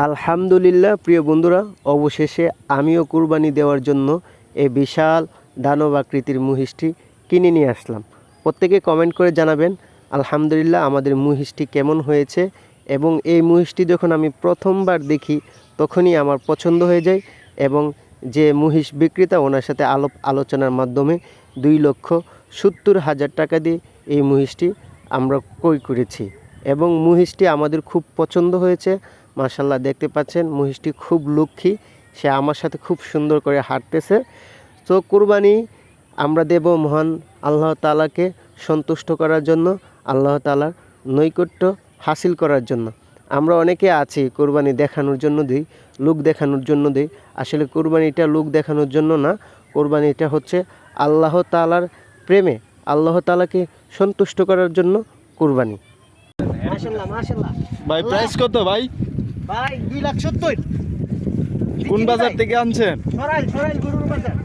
আলহামদুলিল্লাহ প্রিয় বন্ধুরা, অবশেষে আমিও কুরবানি দেওয়ার জন্য এই বিশাল দানব আকৃতির মহিষটি কিনে নিয়ে আসলাম। প্রত্যেকে কমেন্ট করে জানাবেন আলহামদুলিল্লাহ আমাদের মহিষটি কেমন হয়েছে। এবং এই মহিষটি যখন আমি প্রথমবার দেখি তখনই আমার পছন্দ হয়ে যায় এবং যে মহিষ বিক্রেতা ওনার সাথে আলোচনার মাধ্যমে 2,70,000 টাকা দিয়ে এই মহিষটি আমরা ক্রয় করেছি এবং মহিষটি আমাদের খুব পছন্দ হয়েছে। মাশাআল্লাহ, দেখতে পাচ্ছেন মহিষটি খুব লক্ষ্মী, সে আমার সাথে খুব সুন্দর করে হাঁটতেছে। তো কুরবানি আমরা দেব মহান আল্লাহ তাআলাকে সন্তুষ্ট করার জন্য, আল্লাহ তাআলার নৈকট্য হাসিল করার জন্য। আমরা অনেকে আছি কুরবানি দেখানোর জন্য দিই, লোক দেখানোর জন্য দিই। আসলে কুরবানিটা লোক দেখানোর জন্য না, কুরবানিটা হচ্ছে আল্লাহ তাআলার প্রেমে, আল্লাহ তাআলাকে সন্তুষ্ট করার জন্য কুরবানি। মাশাআল্লাহ মাশাআল্লাহ। ভাই প্রাইস কত ভাই? ভাই 2,70,000। কোন বাজার থেকে আনছেন? সরাইল গরুর বাজার।